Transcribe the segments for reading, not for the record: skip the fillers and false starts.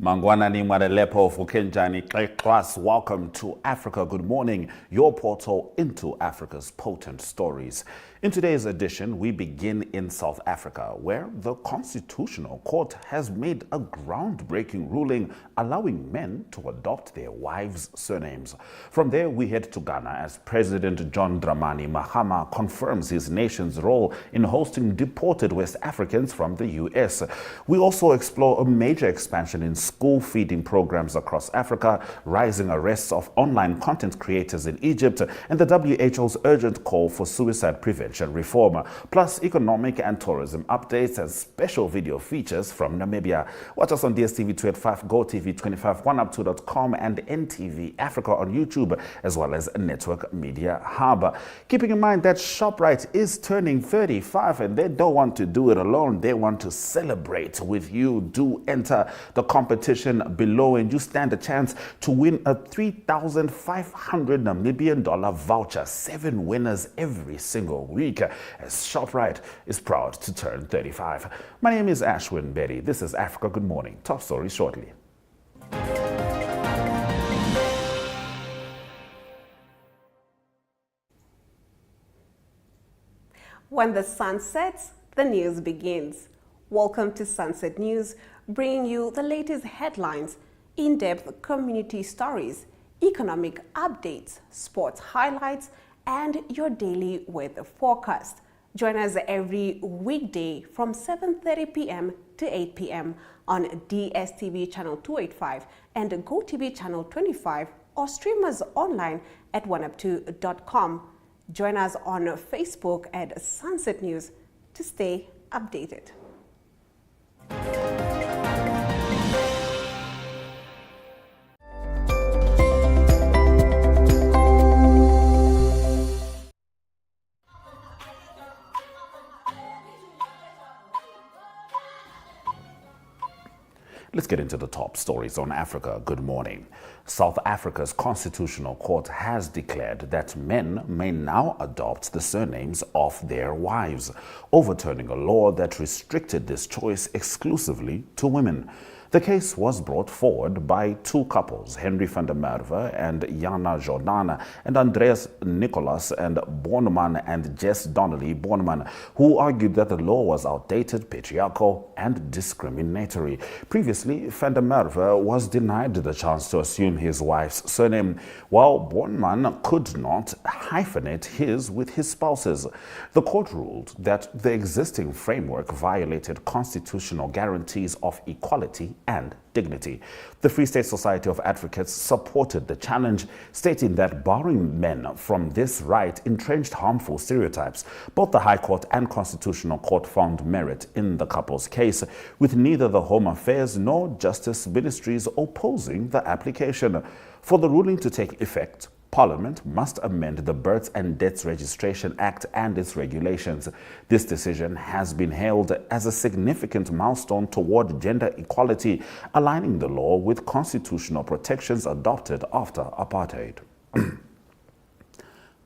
Mangwanani Madelepo Fukenjani Class, welcome to Africa. Good morning, your portal into Africa's potent stories. In today's edition, we begin in South Africa, where the Constitutional Court has made a groundbreaking ruling allowing men to adopt their wives' surnames. From there, we head to Ghana as President John Dramani Mahama confirms his nation's role in hosting deported West Africans from the U.S. We also explore a major expansion in school feeding programs across Africa, rising arrests of online content creators in Egypt, and the WHO's urgent call for suicide prevention reform, plus economic and tourism updates and special video features from Namibia. Watch us on DSTV 285, GOTV 25, 1up2.com, and NTV Africa on YouTube, as well as Network Media Hub. Keeping in mind that ShopRite is turning 35 and they don't want to do it alone, they want to celebrate with you. Do enter the competition below and you stand a chance to win a 3,500 Namibian dollar voucher. 7 winners every single week, as ShopRite is proud to turn 35. My name is Ashwin Betty. This is Africa Good Morning. Top stories shortly. When the sun sets, the news begins. Welcome to Sunset News, bringing you the latest headlines, in-depth community stories, economic updates, sports highlights, and your daily weather forecast. Join us every weekday from 7:30 p.m. to 8 p.m. on DSTV channel 285 and GOTV channel 25, or stream us online at oneup2.com. Join us on Facebook at Sunset News to stay updated. Let's get into the top stories on Africa Good Morning. South Africa's Constitutional Court has declared that men may now adopt the surnames of their wives, overturning a law that restricted this choice exclusively to women. The case was brought forward by 2 couples, Henry van der Merwe and Jana Jordana, and Andreas Nicholas and Borneman and Jess Donnelly Borneman, who argued that the law was outdated, patriarchal, and discriminatory. Previously, van der Merwe was denied the chance to assume his wife's surname, while Borneman could not hyphenate his with his spouse's. The court ruled that the existing framework violated constitutional guarantees of equality and dignity. The Free State Society of Advocates supported the challenge, stating that barring men from this right entrenched harmful stereotypes. Both the High Court and Constitutional Court found merit in the couple's case, with neither the Home Affairs nor Justice Ministries opposing the application. For the ruling to take effect, Parliament must amend the Births and Deaths Registration Act and its regulations. This decision has been hailed as a significant milestone toward gender equality, aligning the law with constitutional protections adopted after apartheid.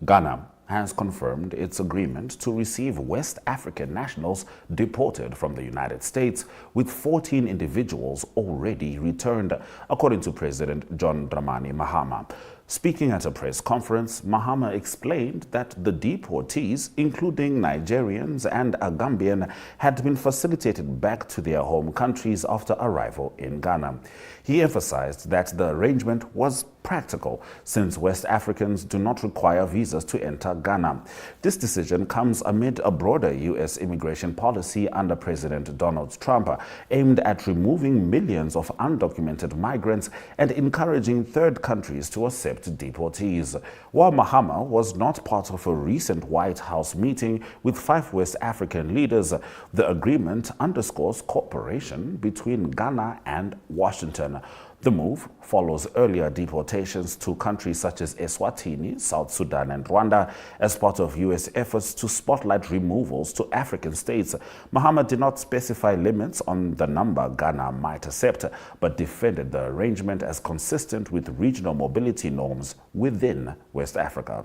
Ghana has confirmed its agreement to receive West African nationals deported from the United States, with 14 individuals already returned, according to President John Dramani Mahama. Speaking at a press conference, Mahama explained that the deportees, including Nigerians and a Gambian, had been facilitated back to their home countries after arrival in Ghana. He emphasized that the arrangement was practical, since West Africans do not require visas to enter Ghana. This decision comes amid a broader U.S. immigration policy under President Donald Trump, aimed at removing millions of undocumented migrants and encouraging third countries to accept deportees. While Mahama was not part of a recent White House meeting with 5 West African leaders, the agreement underscores cooperation between Ghana and Washington. The move follows earlier deportations to countries such as Eswatini, South Sudan, and Rwanda as part of U.S. efforts to spotlight removals to African states. Mahama did not specify limits on the number Ghana might accept, but defended the arrangement as consistent with regional mobility norms within West Africa.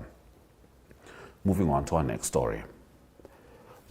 Moving on to our next story.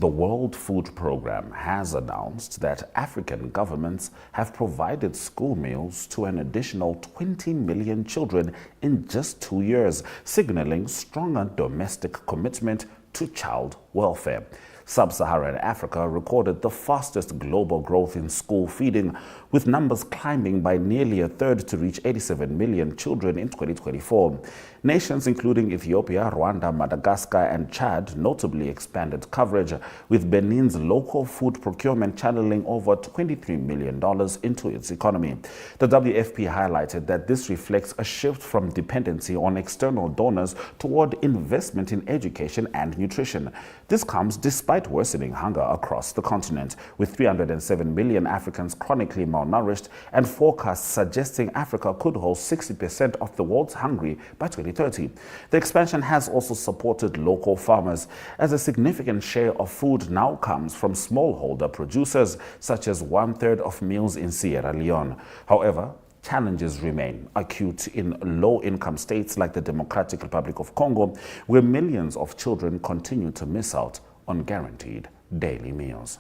The World Food Programme has announced that African governments have provided school meals to an additional 20 million children in just 2 years, signaling stronger domestic commitment to child welfare. Sub-Saharan Africa recorded the fastest global growth in school feeding, with numbers climbing by nearly a third to reach 87 million children in 2024. Nations including Ethiopia, Rwanda, Madagascar, and Chad notably expanded coverage, with Benin's local food procurement channeling over $23 million into its economy. The WFP highlighted that this reflects a shift from dependency on external donors toward investment in education and nutrition. This comes despite worsening hunger across the continent, with 307 million Africans chronically malnourished and forecasts suggesting Africa could host 60% of the world's hungry by 2030. The expansion has also supported local farmers, as a significant share of food now comes from smallholder producers, such as 1/3 of meals in Sierra Leone. However, challenges remain acute in low-income states like the Democratic Republic of Congo, where millions of children continue to miss out on guaranteed daily meals.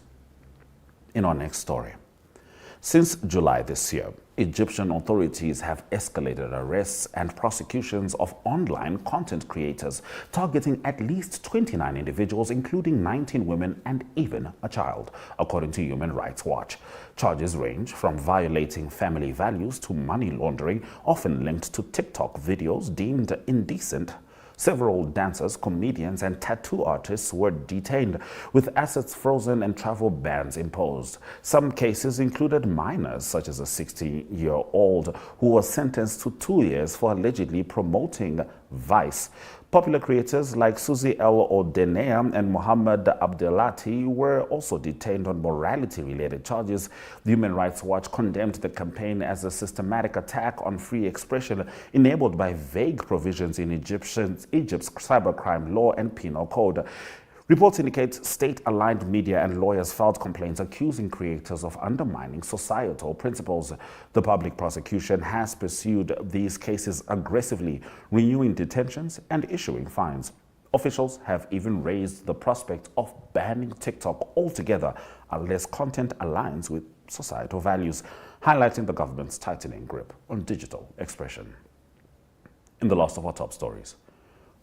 In our next story, since July this year, Egyptian authorities have escalated arrests and prosecutions of online content creators, targeting at least 29 individuals, including 19 women and even a child, according to Human Rights Watch. Charges range from violating family values to money laundering, often linked to TikTok videos deemed indecent. Several dancers, comedians, and tattoo artists were detained, with assets frozen and travel bans imposed. Some cases included minors, such as a 16-year-old who was sentenced to 2 years for allegedly promoting vice. Popular creators like Suzy El Odenea and Mohammed Abdelati were also detained on morality-related charges. The Human Rights Watch condemned the campaign as a systematic attack on free expression enabled by vague provisions in Egypt's cybercrime law and penal code. Reports indicate state-aligned media and lawyers filed complaints accusing creators of undermining societal principles. The public prosecution has pursued these cases aggressively, renewing detentions and issuing fines. Officials have even raised the prospect of banning TikTok altogether unless content aligns with societal values, highlighting the government's tightening grip on digital expression. In the last of our top stories,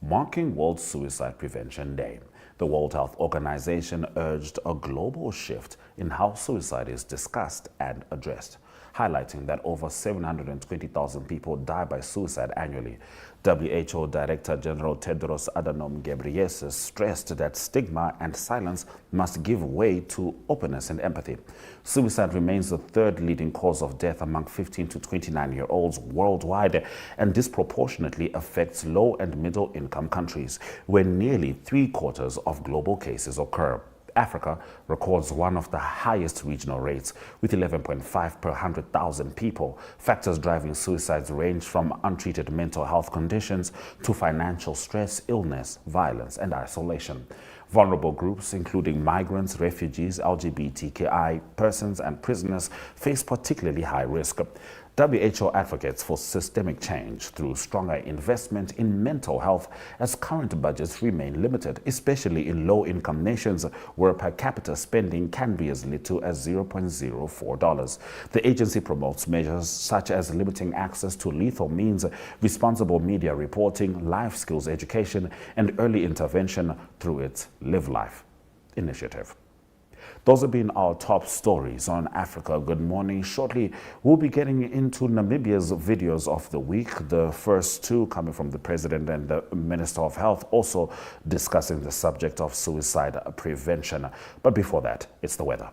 marking World Suicide Prevention Day, the World Health Organization urged a global shift in how suicide is discussed and addressed, highlighting that over 720,000 people die by suicide annually. WHO Director General Tedros Adhanom Ghebreyesus stressed that stigma and silence must give way to openness and empathy. Suicide remains the third leading cause of death among 15 to 29-year-olds worldwide, and disproportionately affects low and middle-income countries, where nearly 3/4 of global cases occur. Africa records one of the highest regional rates, with 11.5 per 100,000 people. Factors driving suicides range from untreated mental health conditions to financial stress, illness, violence, and isolation. Vulnerable groups, including migrants, refugees, LGBTQI persons, and prisoners, face particularly high risk. WHO advocates for systemic change through stronger investment in mental health, as current budgets remain limited, especially in low-income nations where per capita spending can be as little as $0.04. The agency promotes measures such as limiting access to lethal means, responsible media reporting, life skills education, and early intervention through its Live Life initiative. Those have been our top stories on Africa Good Morning. Shortly, we'll be getting into Namibia's videos of the week, the first two coming from the President and the Minister of Health, also discussing the subject of suicide prevention. But before that, it's the weather.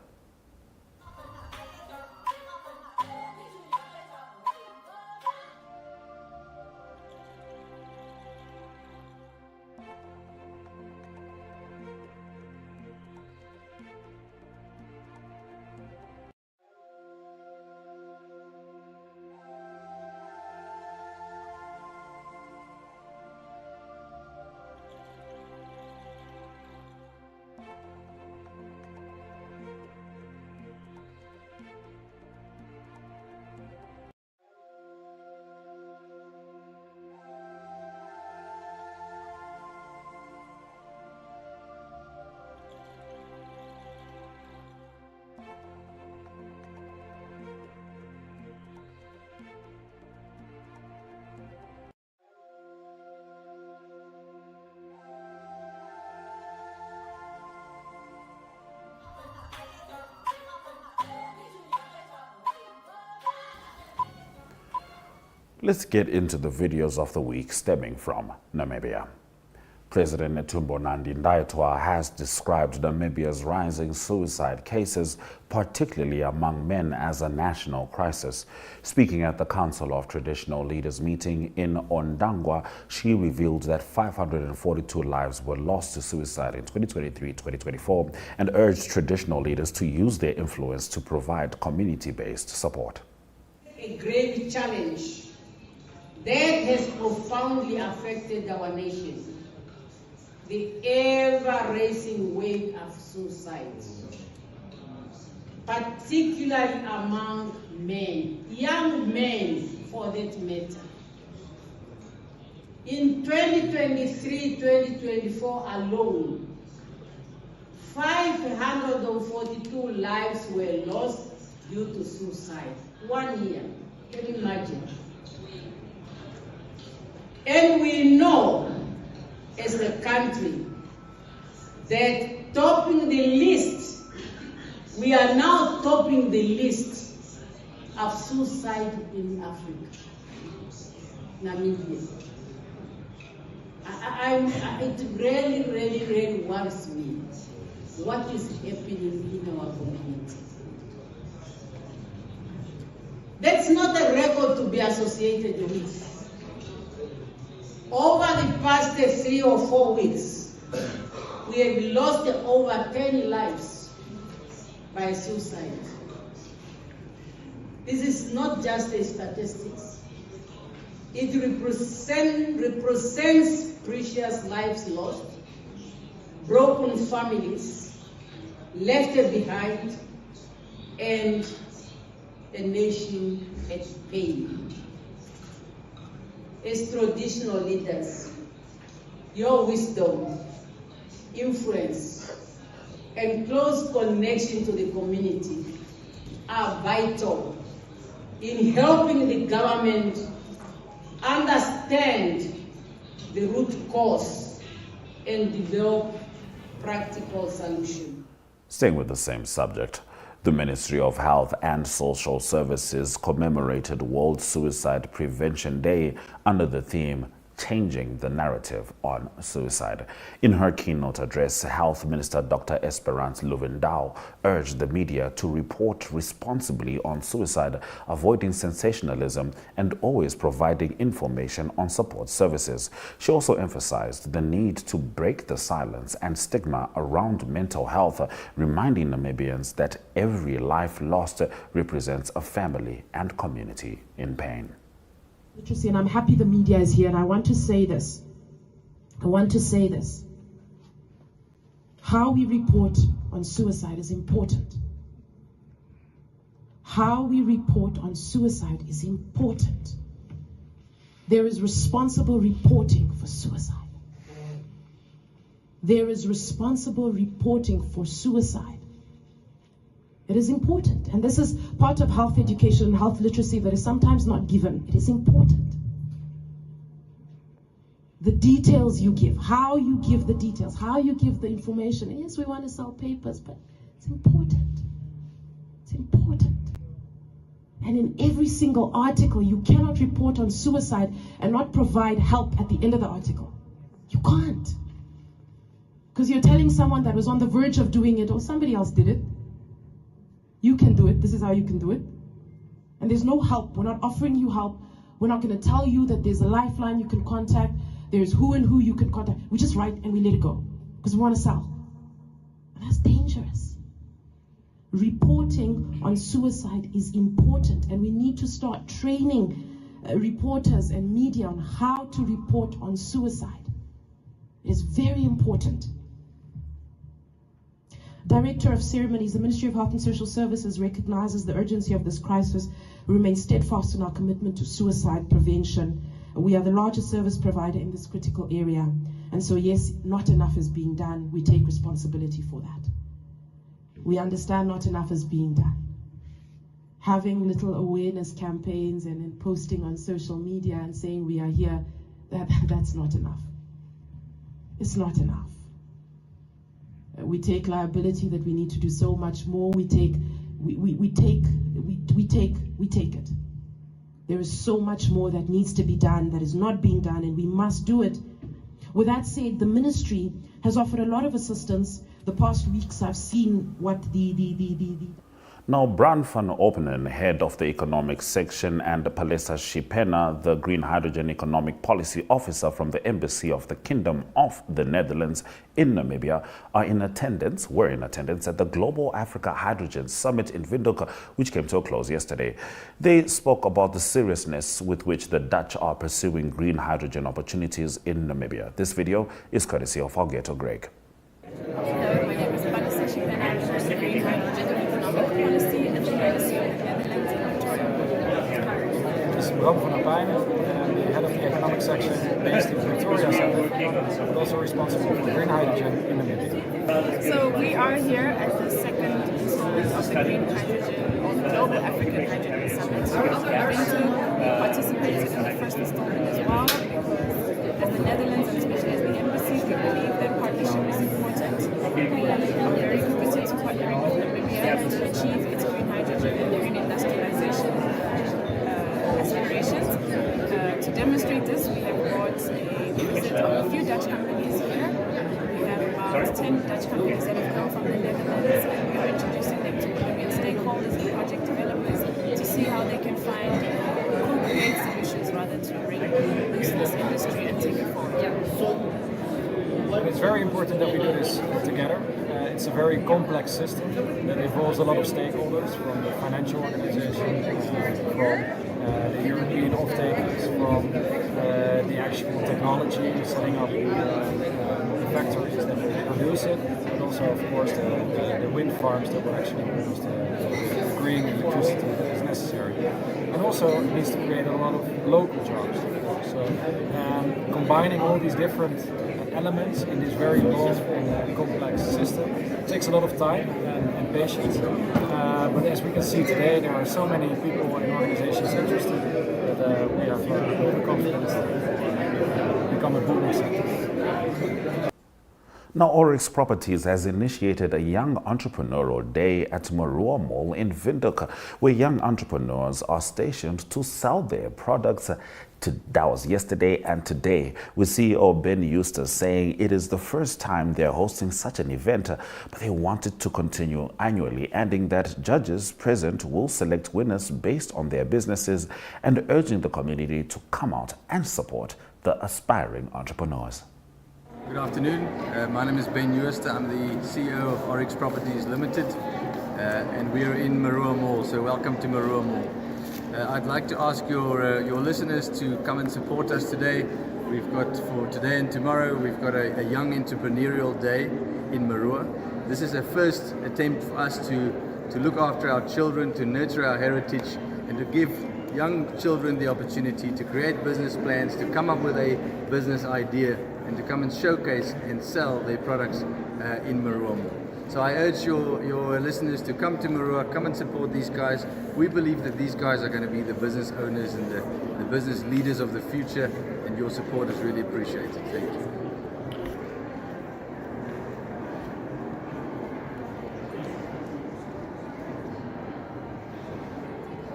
Let's get into the videos of the week stemming from Namibia. President Netumbo Nandi-Ndaitwah has described Namibia's rising suicide cases, particularly among men, as a national crisis. Speaking at the Council of Traditional Leaders meeting in Ondangwa, she revealed that 542 lives were lost to suicide in 2023-2024 and urged traditional leaders to use their influence to provide community-based support. A grave challenge that has profoundly affected our nation. The ever-rising wave of suicide, particularly among men, young men for that matter. In 2023-2024 alone, 542 lives were lost due to suicide. 1 year, can you imagine? And we know as a country that topping the list, we are now topping the list of suicide in Africa, Namibia. It really worries me what is happening in our community. That's not a record to be associated with. Over the past 3 or 4 weeks, we have lost over 10 lives by suicide. This is not just a statistics. It represents precious lives lost, broken families left behind, and a nation at pain. As traditional leaders, your wisdom, influence, and close connection to the community are vital in helping the government understand the root cause and develop practical solutions. Staying with the same subject, the Ministry of Health and Social Services commemorated World Suicide Prevention Day under the theme Changing the Narrative on Suicide. In her keynote address, Health Minister Dr. Esperance Luvendao urged the media to report responsibly on suicide, avoiding sensationalism and always providing information on support services. She also emphasized the need to break the silence and stigma around mental health, reminding Namibians that every life lost represents a family and community in pain. Literacy, and I'm happy the media is here, and I want to say this. How we report on suicide is important. How we report on suicide is important. There is responsible reporting for suicide. There is responsible reporting for suicide. It is important, and this is part of health education and health literacy that is sometimes not given. It is important. The details you give, how you give the details, how you give the information. Yes, we want to sell papers, but it's important. It's important. And in every single article, you cannot report on suicide and not provide help at the end of the article. You can't. Because you're telling someone that was on the verge of doing it, or somebody else did it. You can do it. This is how you can do it. And there's no help. We're not offering you help. We're not going to tell you that there's a lifeline you can contact. There's who and who you can contact. We just write and we let it go because we want to sell. And that's dangerous. Reporting on suicide is important, and we need to start training reporters and media on how to report on suicide. It is very important. Director of Ceremonies, the Ministry of Health and Social Services recognizes the urgency of this crisis. We remain steadfast in our commitment to suicide prevention. We are the largest service provider in this critical area. And so yes, not enough is being done. We take responsibility for that. We understand not enough is being done. Having little awareness campaigns and then posting on social media and saying we are here, that's not enough. It's not enough. We take liability that we need to do so much more. We take it. There is so much more that needs to be done, that is not being done, and we must do it. With that said, the ministry has offered a lot of assistance. The past weeks I've seen what Now, Bran van Openen, head of the economic section, and Palesa Shipena, the green hydrogen economic policy officer from the Embassy of the Kingdom of the Netherlands in Namibia, were in attendance at the Global Africa Hydrogen Summit in Windhoek, which came to a close yesterday. They spoke about the seriousness with which the Dutch are pursuing green hydrogen opportunities in Namibia. This video is courtesy of Augetto Graig. Hello, my name is Palesa Shipena. I'm from the Green Hydrogen Economic Policy at the Embassy of the Netherlands in Pretoria. This is Bram van der Pijnen, the head of the economic section based in Pretoria, South Africa, but also responsible for green hydrogen in Namibia. So we are here at the second installment of the Green Hydrogen or Global African Hydrogen Summit. We've been to participate in the first installment as well. As the Netherlands and especially as the Embassy, we believe that partnership is important. We are very committed to partnering with Namibia to achieve its green hydrogen and green industrialization aspirations. To demonstrate this, we have brought a visit of a few Dutch companies here. We have about 10 Dutch companies that have come from the Netherlands, and we are introducing them to Namibian stakeholders and project developers to see how they can find co-create solutions rather to bring this industry and take it forward. It's very important that we do this together. It's a very complex system that involves a lot of stakeholders, from the financial organization, from the European off-takers, from the actual technology, setting up the factories that will produce it, but also, of course, the wind farms that will actually produce the green electricity that is necessary. And also, it needs to create a lot of local jobs. So, combining all these different elements in this very long and complex system takes a lot of time and patience. But as we can see today, there are so many people and organizations interested that we have all the confidence that it will become a booming sector. Now, Oryx Properties has initiated a Young Entrepreneurial Day at Marua Mall in Windhoek, where young entrepreneurs are stationed to sell their products. That was yesterday and today, with CEO Ben Eustace saying it is the first time they're hosting such an event, but they want it to continue annually, adding that judges present will select winners based on their businesses and urging the community to come out and support the aspiring entrepreneurs. Good afternoon. My name is Ben Eustace. I'm the CEO of Oryx Properties Limited, and we are in Marua Mall. So welcome to Marua Mall. I'd like to ask your listeners to come and support us today. We've got, for today and tomorrow, we've got a Young Entrepreneurial Day in Marua. This is a first attempt for us to look after our children, to nurture our heritage, and to give young children the opportunity to create business plans, to come up with a business idea, and to come and showcase and sell their products in Marua Mall. So I urge your listeners to come to Marua, come and support these guys. We believe that these guys are going to be the business owners and the business leaders of the future, and your support is really appreciated. Thank you.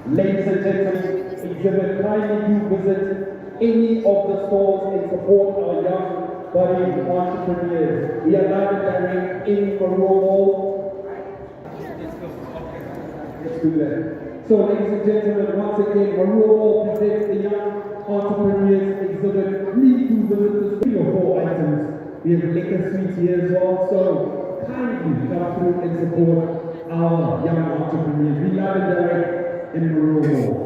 Ladies and gentlemen, if you would kindly do visit any of the stores and support our young budding entrepreneurs. We are live and direct in Marua Mall. Let's do that. So, ladies and gentlemen, once again, Marua Mall presents the Young Entrepreneurs Exhibit. Please do visit the 3 or 4 items. We have liquor suites here as well. So, kindly come through and support our young entrepreneurs. We live and direct in Marua Mall.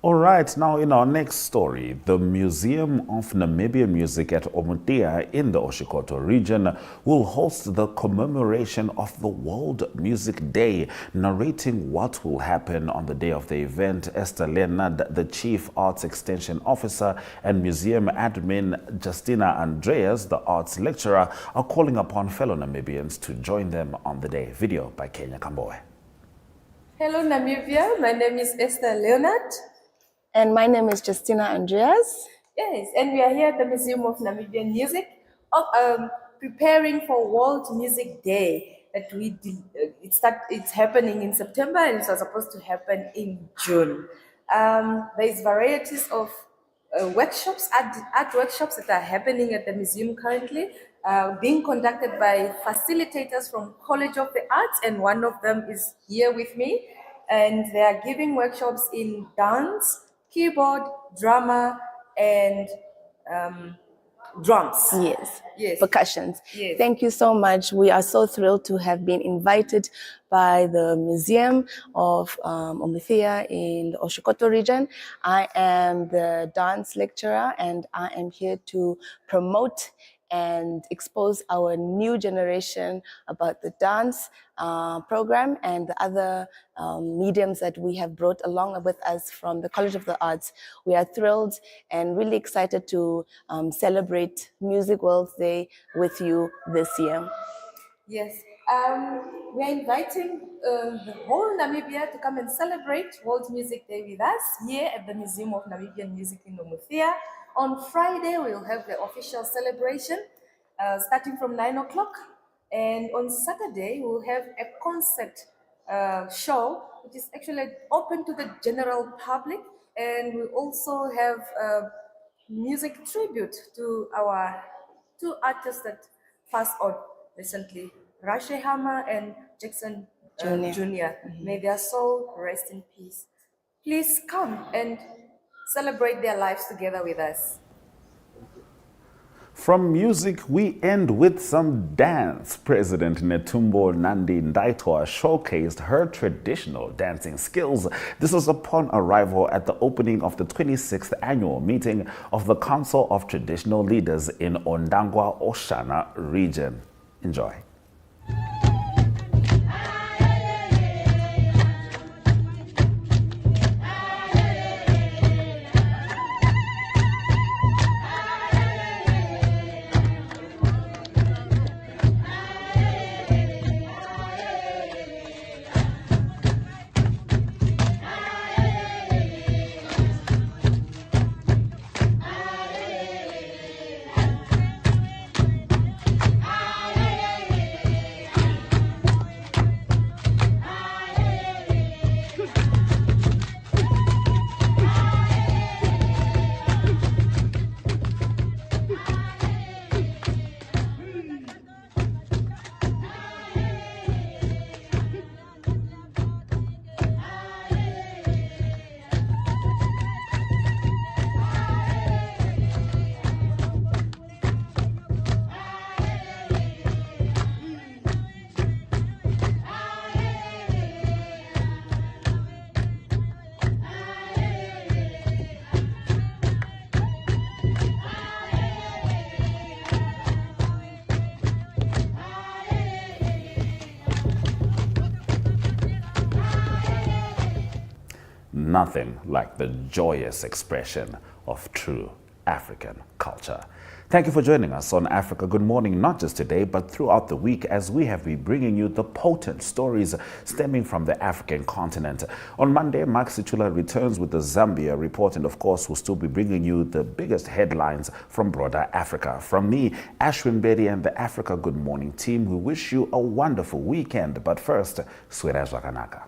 All right, now in our next story, the Museum of Namibian Music at Omutia in the Augetto region will host the commemoration of the World Music Day. Narrating what will happen on the day of the event, Esther Leonard, the Chief Arts Extension Officer, and Museum Admin Justina Andreas, the Arts Lecturer, are calling upon fellow Namibians to join them on the day. Video by Kambowe. Hello Namibia, my name is Esther Leonard. And my name is Justina Andreas. Yes, and we are here at the Museum of Namibian Music, preparing for World Music Day. that it's happening in September, and it was supposed to happen in June. There's varieties of workshops, art workshops that are happening at the museum currently, being conducted by facilitators from College of the Arts, and one of them is here with me, and they are giving workshops in dance, keyboard, drama, and drums. Yes. Yes. Percussions. Yes. Thank you so much. We are so thrilled to have been invited by the Museum of Omuthia in the Augetto region. I am the dance lecturer, and I am here to promote and expose our new generation about the dance program and the other mediums that we have brought along with us from the College of the Arts. We are thrilled and really excited to celebrate Music World Day with you this year. Yes, we are inviting the whole Namibia to come and celebrate World Music Day with us here at the Museum of Namibian Music in Omuthia. On Friday, we'll have the official celebration starting from 9 o'clock. And on Saturday, we'll have a concert show, which is actually open to the general public. And we also have a music tribute to our two artists that passed on recently, Rashe Hammer and Jackson Jr. May their soul rest in peace. Please come and celebrate their lives together with us. From music, we end with some dance. President Netumbo Nandi Ndaitwah showcased her traditional dancing skills. This was upon arrival at the opening of the 26th annual meeting of the Council of Traditional Leaders in Ondangwa Oshana region. Enjoy. Nothing like the joyous expression of true African culture. Thank you for joining us on Africa Good Morning, not just today, but throughout the week, as we have been bringing you the potent stories stemming from the African continent. On Monday, Mark Situla returns with the Zambia report, and of course, we'll still be bringing you the biggest headlines from broader Africa. From me, Ashwin Bedi, and the Africa Good Morning team, we wish you a wonderful weekend. But first, Swera Zwakanaka.